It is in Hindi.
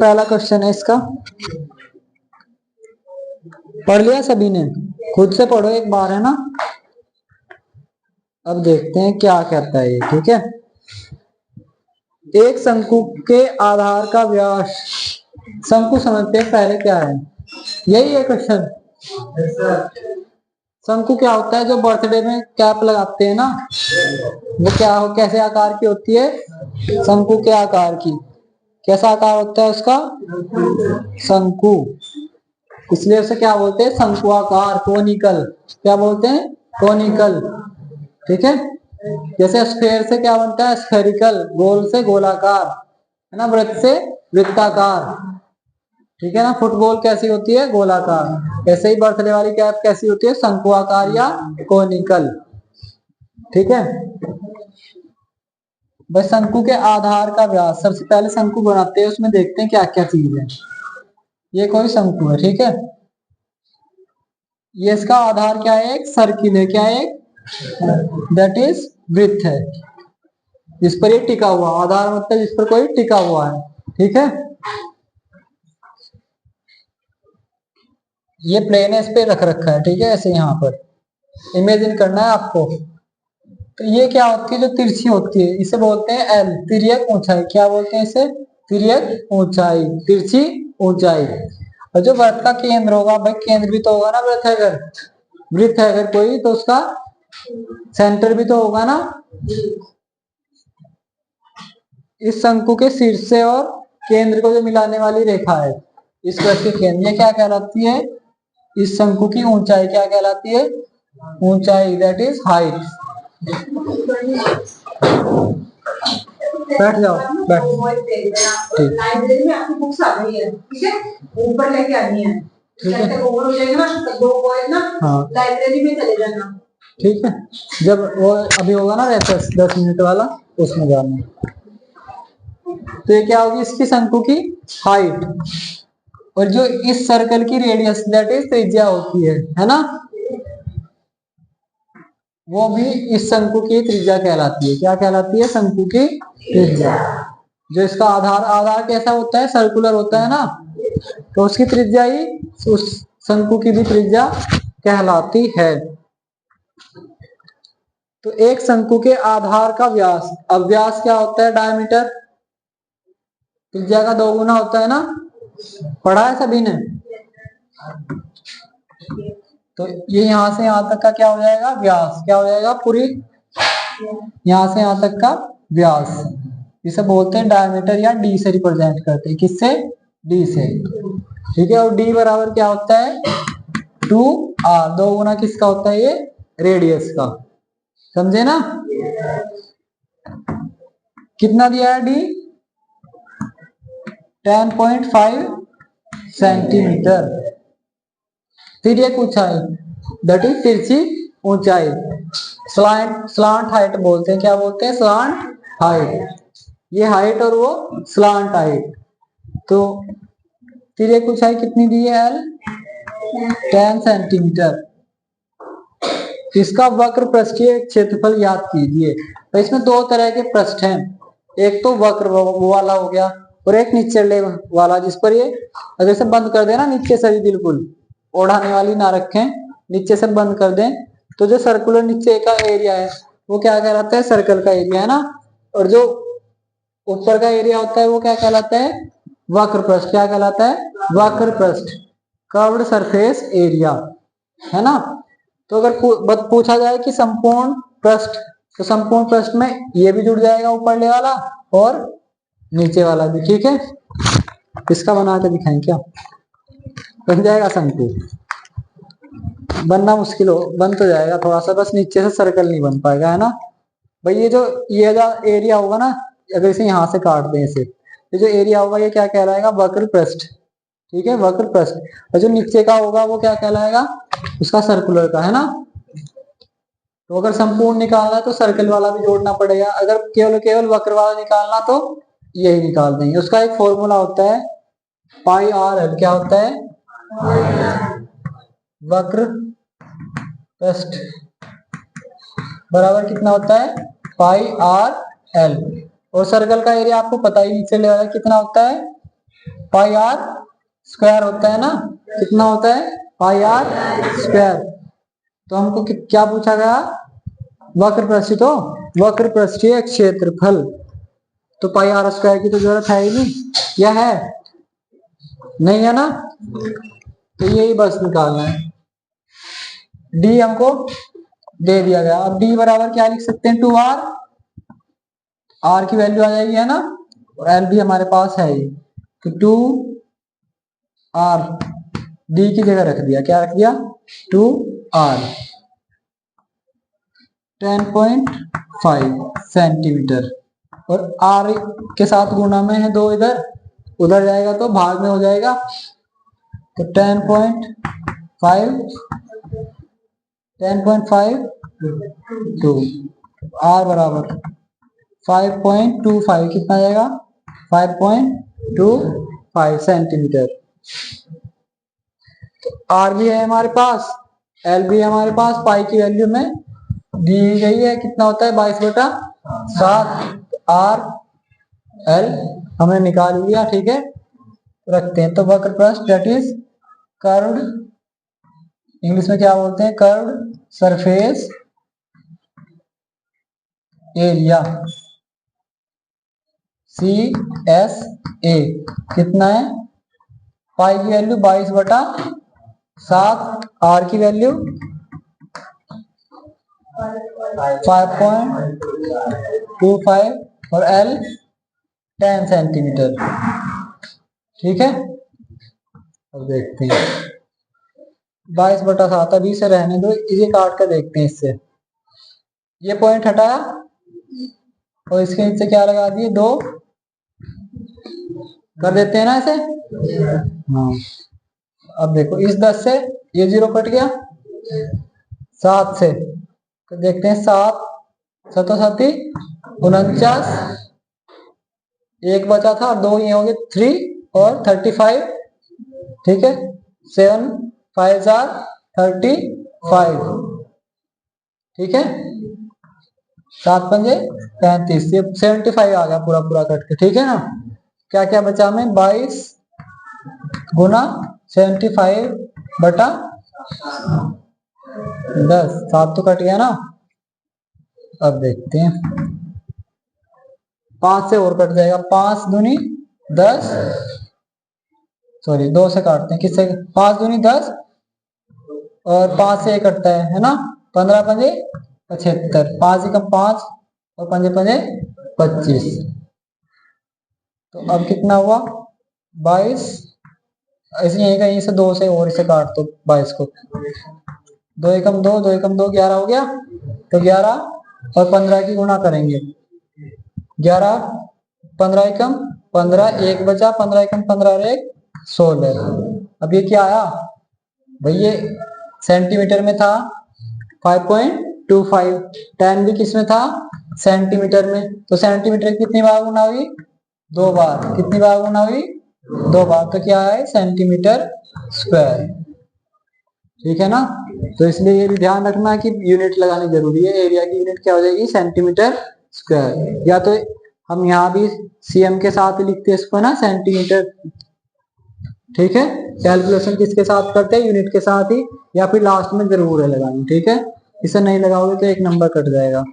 पहला क्वेश्चन है इसका, पढ़ लिया सभी ने? खुद से पढ़ो एक बार, है ना। अब देखते हैं क्या कहता है ये, ठीक है। एक शंकु के आधार का व्यास, शंकु समझते हैं पहले क्या है, यही है क्वेश्चन। शंकु क्या होता है? जो बर्थडे में कैप लगाते हैं ना, वो क्या हो, कैसे आकार की होती है? शंकु के आकार की। कैसा आकार होता है उसका? शंकु। इसलिए उसे क्या बोलते हैं? शंकुआकार, कोनिकल। क्या बोलते हैं? कोनिकल। ठीक है। जैसे स्फेयर से क्या बनता है? स्फेरिकल, गोल से गोलाकार, है ना। वृत्त से वृत्ताकार, ठीक है ना। फुटबॉल कैसी होती है? गोलाकार। ऐसे ही बर्थडे वाली कैप कैसी होती है? शंकुआकार या कोनिकल, ठीक है। बस शंकु के आधार का व्यास, सबसे पहले शंकु बनाते हैं, उसमें देखते हैं क्या क्या चीज है। ये कोई शंकु है, ठीक है। ये इसका आधार क्या है? एक सर्किल है। क्या है? दैट इज वृत्त है, जिस पर ये टिका हुआ। आधार मतलब जिस पर कोई टिका हुआ है, ठीक है। ये प्लेन है, इस पे रख रखा है, ठीक है। ऐसे यहाँ पर इमेजिन करना है आपको। तो ये क्या होती है? जो तिरछी होती है, इसे बोलते हैं एल, तिर्यक ऊंचाई। क्या बोलते हैं इसे? तिर्यक ऊंचाई, तिरछी ऊंचाई। और जो वृत्त का केंद्र होगा, भाई केंद्र भी तो होगा ना। वृत्त है अगर कोई, तो उसका सेंटर भी तो होगा ना। इस शंकु के शीर्ष से और केंद्र को जो मिलाने वाली रेखा है, इस वृत्त के केंद्र, ये क्या कहलाती है? इस शंकु की ऊंचाई क्या कहलाती है? ऊंचाई, दैट इज हाइट। बैठ जाओ, बैठ। लाइब्रेरी में आपकी बुक्स आ गई है, ठीक है, ऊपर लेके आनी है, ठीक है। ओवर हो जाएगा ना, तो 2 बॉयज ना लाइब्रेरी में चले जाना, ठीक है। जब वो अभी होगा ना रेसेस 10 मिनट वाला, उसमें जाना। तो ये क्या होगी? इसकी शंकु की हाइट। और जो इस सर्कल की रेडियस, दैट इज त्रिज्या होती है ना। वो भी इस शंकु की त्रिज्या कहलाती है। क्या कहलाती है? शंकु की त्रिज्या। जो इसका आधार, आधार कैसा होता है? सर्कुलर होता है ना, तो उसकी त्रिज्या ही उस शंकु की भी त्रिज्या कहलाती है। तो एक शंकु के आधार का व्यास, अब व्यास क्या होता है? डायमीटर, त्रिज्या का 2 गुना होता है ना। पढ़ा है सभी ने? तो ये यहां से यहां तक का क्या हो जाएगा? व्यास। क्या हो जाएगा? पूरी यहां से यहां तक का व्यास। इसे बोलते हैं डायमीटर, या डी से रिप्रेजेंट करते हैं। किससे? डी से, ठीक है। और डी बराबर क्या होता है? 2r। 2 गुना किसका होता है? ये रेडियस का। समझे ना? कितना दिया है डी? 10.5 सेंटीमीटर। तिर्यक ऊंचाई, दैट इज तिरछी ऊंचाई। स्लांट हाइट बोलते हैं। क्या बोलते हैं? Slant height. ये हाइट और वो स्लांट हाइट। तो तिर्यक ऊंचाई कितनी दी है? L 10 centimetre. इसका वक्र पृष्ठीय क्षेत्रफल याद कीजिए। तो इसमें 2 तरह के पृष्ठ हैं। एक तो वक्र वाला हो गया, और एक नीचे वाला, जिस पर ये अगर इसे बंद कर देना नीचे से, बिल्कुल ओढ़ाने वाली ना रखें, नीचे से बंद कर दें, तो जो सर्कुलर नीचे का एरिया है वो क्या कहलाता है? सर्कल का एरिया, है ना। और जो ऊपर का एरिया होता है वो क्या कहलाता है? वक्र पृष्ठ। क्या कहलाता है? वक्र पृष्ठ, कर्व्ड सरफेस एरिया, है ना। तो अगर पूछा जाए कि संपूर्ण पृष्ठ, तो संपूर्ण पृष्ठ में ये भी जुड़ जाएगा, ऊपर वाला और नीचे वाला भी, ठीक है। इसका बना के दिखाएं क्या? बन जाएगा शंकु? बनना मुश्किल हो, बन तो जाएगा थोड़ा सा, बस नीचे से सर्कल नहीं बन पाएगा, है ना भाई। ये जो एरिया होगा ना, अगर इसे यहाँ से काट दें इसे, ये जो एरिया होगा ये क्या कहलाएगा? वक्र पृष्ठ, ठीक है, वक्र पृष्ठ। और जो नीचे का होगा वो क्या कहलाएगा? उसका सर्कुलर का, है ना। तो अगर संपूर्ण निकालना है तो सर्कल वाला भी जोड़ना पड़ेगा। अगर केवल वक्र वाला निकालना तो यही निकाल देंगे। उसका एक फॉर्मूला होता है पाई आर एल। क्या होता है? वक्र पृष्ठ बराबर कितना होता है? पाई आर एल। और सर्कल का एरिया आपको पता ही, नीचे ले कितना होता है? पाई आर स्क्वायर होता है ना, कितना होता है पाई आर स्क्वायर। तो हमको क्या पूछा गया, वक्र पृष्ठ, तो वक्र पृष्ठीय क्षेत्रफल, तो पाई आर स्क्वायर की तो जरूरत है ही नहीं, यह है नहीं है ना, तो यही बस निकालना है। डी हमको दे दिया गया। अब डी बराबर क्या लिख सकते हैं, 2r, आर की वैल्यू आ जाएगी है ना, और एल भी हमारे पास है ही, तो 2r डी की जगह रख दिया, क्या रख दिया 2r, 10.5 सेंटीमीटर, और r के साथ गुणा में है 2, इधर उधर जाएगा तो भाग में हो जाएगा, तो 10.5 2, r बराबर 5.25, कितना आएगा 5.25 सेंटीमीटर। तो r भी है हमारे पास, l भी है हमारे पास, पाई की वैल्यू में दी गई है, कितना होता है 22/7, r l हमने निकाल लिया, ठीक है, रखते हैं। तो वक्र पृष्ठ दैट इज कर्व्ड, इंग्लिश में क्या बोलते हैं, कर्व्ड सरफेस एरिया, CSA, कितना है, पाई की वैल्यू 22/7, आर की वैल्यू 5.25 और एल 10 सेंटीमीटर, ठीक है। अब देखते हैं 22/7, अभी से रहने दो, इसे काट कर देखते हैं, इससे ये पॉइंट हटाया और इसके नीचे क्या लगा दिए, 2 कर देते हैं ना इसे, हाँ। अब देखो इस 10 से ये 0 कट गया, 7 से तो देखते हैं 7 7 49, एक बचा था, 2 ये हो गए 3 और 35, ठीक है, 7 5 35, ठीक है, 7 पंजे 35, ये 75 आ गया पूरा पूरा कट के, ठीक है ना। क्या क्या बचा में, 22 गुना 75/10, 7 तो कट गया ना। अब देखते हैं 5 से और कट जाएगा, 5 दूनी 10, सॉरी 2 से काटते हैं, किससे, 5 दूनी 10 और 5 से कटता है ना, 15 पंजे 75, 5 एकम 5 और पंजे पंजे 25, तो अब कितना हुआ 22, इसलिए कहीं से 2 से और इसे काट दो 22 को, 2 एकम 2 2 एकम 2 11 हो गया, तो 11 और 15 की गुणा करेंगे, 11 15 एकम 15, 1 बचा, 15 एकम 15 और 1 16। अब ये क्या आया भाई, ये सेंटीमीटर में था 5.25, 10 भी किस में था, सेंटीमीटर में, तो सेंटीमीटर कितनी बार गुना हुई, 2 बार, कितनी बार गुना हुई, 2 बार, तो क्या है सेंटीमीटर स्क्वायर, ठीक है ना। तो इसलिए ये भी ध्यान रखना कि यूनिट लगानी जरूरी है, एरिया की यूनिट क्या हो जाएगी, सेंटीमीटर स्क्वायर, या तो हम यहाँ भी सीएम के साथ लिखते हैं इसको ना, सेंटीमीटर, ठीक है। कैलकुलेशन किसके साथ करते हैं, यूनिट के साथ ही, या फिर लास्ट में जरूर है लगानी, ठीक है, इसे नहीं लगाओगे तो 1 नंबर कट जाएगा।